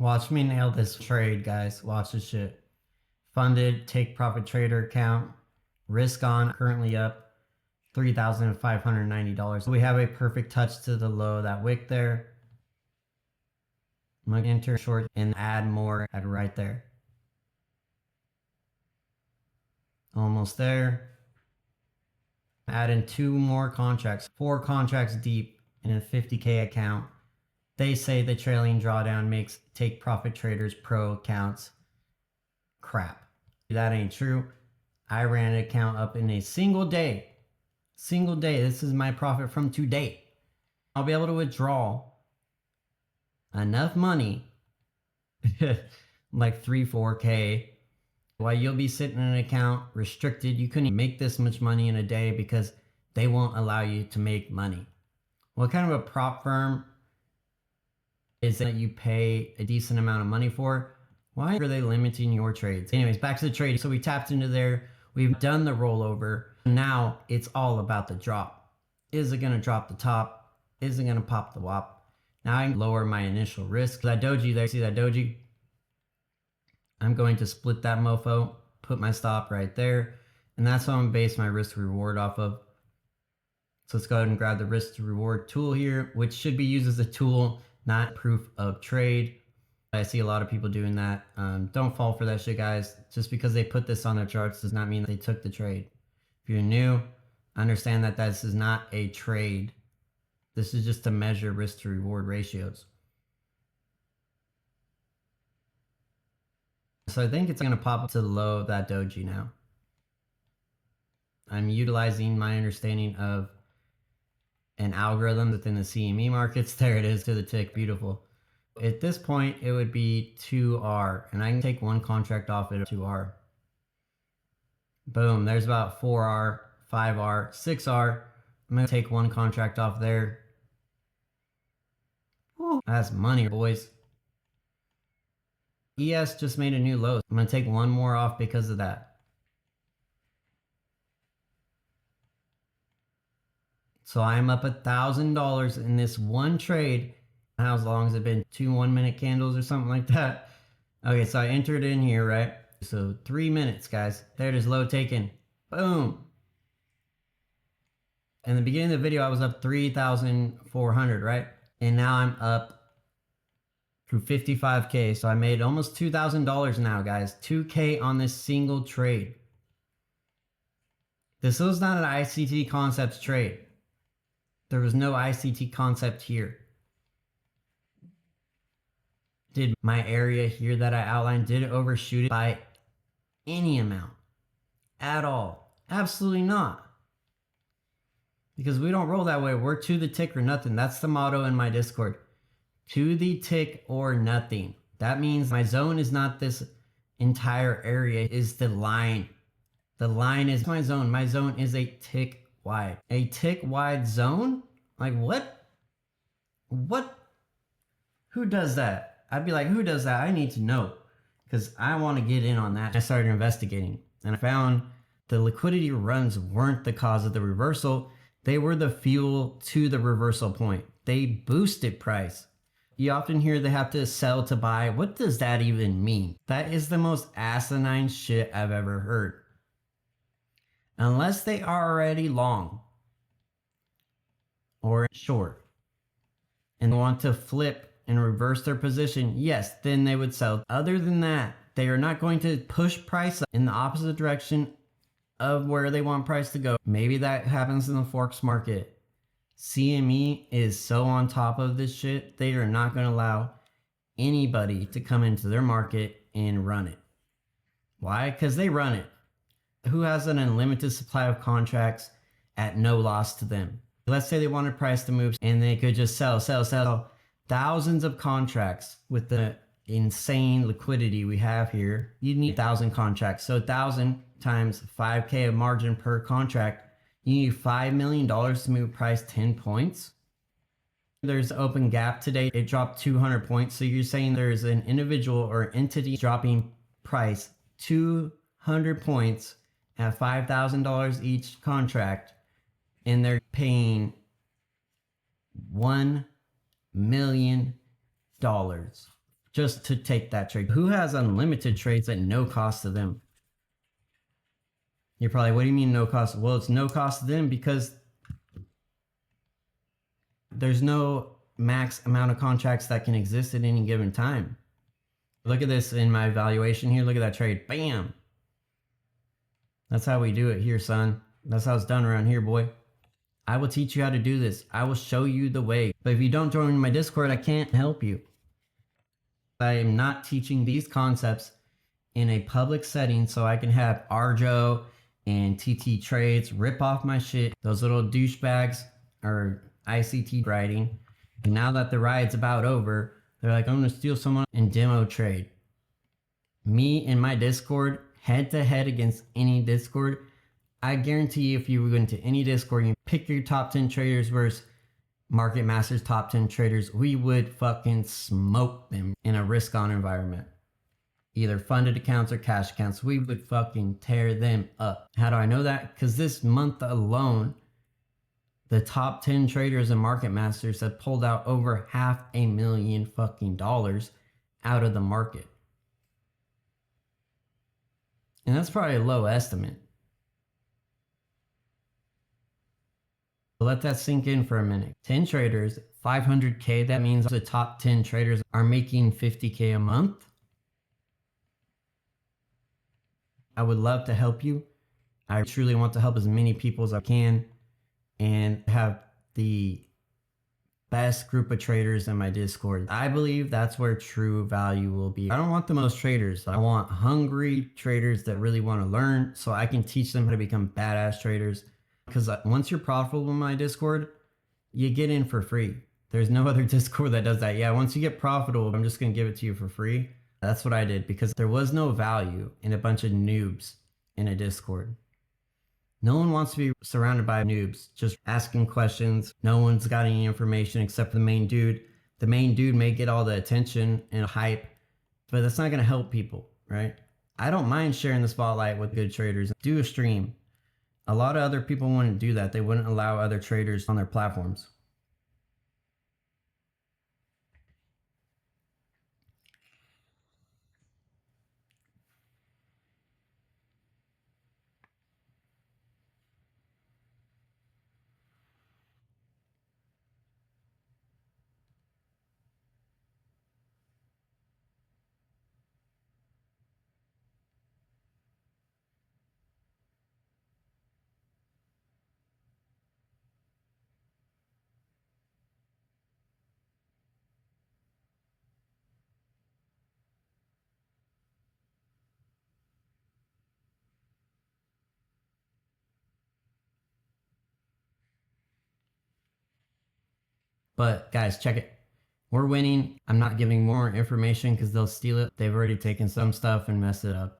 Watch me nail this trade, guys. Watch this shit. Funded, take profit trader account. Risk on, currently up $3,590. We have a perfect touch to the low of that wick there. I'm going to enter short and add more at right there. Almost there. Add in 2 more contracts, 4 contracts deep in a 50K account. They say the trailing drawdown makes take profit traders pro accounts crap. That ain't true. I ran an account up in a single day. Single day. This is my profit from today. I'll be able to withdraw enough money, like 3-4K, while you'll be sitting in an account restricted. You couldn't make this much money in a day because they won't allow you to make money. What kind of a prop firm is that you pay a decent amount of money for? Why are they limiting your trades? Anyways, back to the trade. So we tapped into there. We've done the rollover. Now it's all about the drop. Is it going to drop the top? Is it going to pop the wop? Now I can lower my initial risk. That doji there, see that doji? I'm going to split that mofo, put my stop right there. And that's what I'm going to base my risk to reward off of. So let's go ahead and grab the risk to reward tool here, which should be used as a tool, not proof of trade. I see a lot of people doing that. Don't fall for that shit, guys. Just because they put this on their charts does not mean that they took the trade. If you're new, understand that this is not a trade. This is just to measure risk to reward ratios. So I think it's going to pop up to the low of that doji now. I'm utilizing my understanding of an algorithm within the CME markets. There it is to the tick. Beautiful. At this point, it would be 2R, and I can take 1 contract off at 2R. Boom, there's about 4R, 5R, 6R. I'm going to take 1 contract off there. Woo, that's money, boys. ES just made a new low. I'm going to take 1 more off because of that. So I'm up $1,000 in this one trade. How long has it been? 2 1-minute candles or something like that? Okay, so I entered in here, right? So 3 minutes, guys. There it is, low taken. Boom. In the beginning of the video, I was up 3,400, right? And now I'm up to 55K. So I made almost $2,000 now, guys. 2K on this single trade. This was not an ICT concepts trade. There was no ICT concept here. Did my area here that I outlined, did it overshoot it by any amount at all? Absolutely not. Because we don't roll that way. We're to the tick or nothing. That's the motto in my Discord. To the tick or nothing. That means my zone is not this entire area, is the line. The line is my zone. My zone is a tick wide. A tick wide zone? Like what? What? Who does that? I'd be like, who does that? I need to know, because I want to get in on that. I started investigating, and I found the liquidity runs weren't the cause of the reversal. They were the fuel to the reversal point. They boosted price. You often hear they have to sell to buy. What does that even mean? That is the most asinine shit I've ever heard. Unless they are already long or short and want to flip and reverse their position, yes, then they would sell. Other than that, they are not going to push price in the opposite direction of where they want price to go. Maybe that happens in the Forex market. CME is so on top of this shit, they are not going to allow anybody to come into their market and run it. Why? Because they run it. Who has an unlimited supply of contracts at no loss to them? Let's say they wanted price to move and they could just sell thousands of contracts with the insane liquidity we have here. You need 1,000 contracts. So 1,000 times 5K of margin per contract. You need $5 million to move price 10 points. There's an open gap today. It dropped 200 points. So you're saying there's an individual or entity dropping price 200 points at $5,000 each contract, and they're paying $1 million just to take that trade. Who has unlimited trades at no cost to them? You're probably, what do you mean no cost? Well, it's no cost to them because there's no max amount of contracts that can exist at any given time. Look at this in my evaluation here. Look at that trade. Bam. That's how we do it here, son. That's how it's done around here, boy. I will teach you how to do this. I will show you the way. But if you don't join my Discord, I can't help you. I am not teaching these concepts in a public setting so I can have Arjo and TT Trades rip off my shit. Those little douchebags are ICT writing. And now that the ride's about over, they're like, I'm gonna steal someone and demo trade. Me and my Discord, head to head against any Discord, I guarantee you if you were going to any Discord and you pick your top 10 traders versus Market Master's top 10 traders, we would fucking smoke them in a risk on environment. Either funded accounts or cash accounts. We would fucking tear them up. How do I know that? Because this month alone, the top 10 traders and Market Masters have pulled out over $500,000 fucking dollars out of the market. And that's probably a low estimate. Let that sink in for a minute. 10 traders, 500K, that means the top 10 traders are making 50K a month. I would love to help you. I truly want to help as many people as I can and have the best group of traders in my Discord. I believe that's where true value will be. I don't want the most traders. I want hungry traders that really want to learn so I can teach them how to become badass traders. Because once you're profitable in my Discord, you get in for free. There's no other Discord that does that. Yeah, once you get profitable, I'm just going to give it to you for free. That's what I did because there was no value in a bunch of noobs in a Discord. No one wants to be surrounded by noobs, just asking questions. No one's got any information except for the main dude. The main dude may get all the attention and hype, but that's not going to help people, right? I don't mind sharing the spotlight with good traders. Do a stream. A lot of other people wouldn't do that. They wouldn't allow other traders on their platforms. But guys, check it. We're winning. I'm not giving more information because they'll steal it. They've already taken some stuff and messed it up.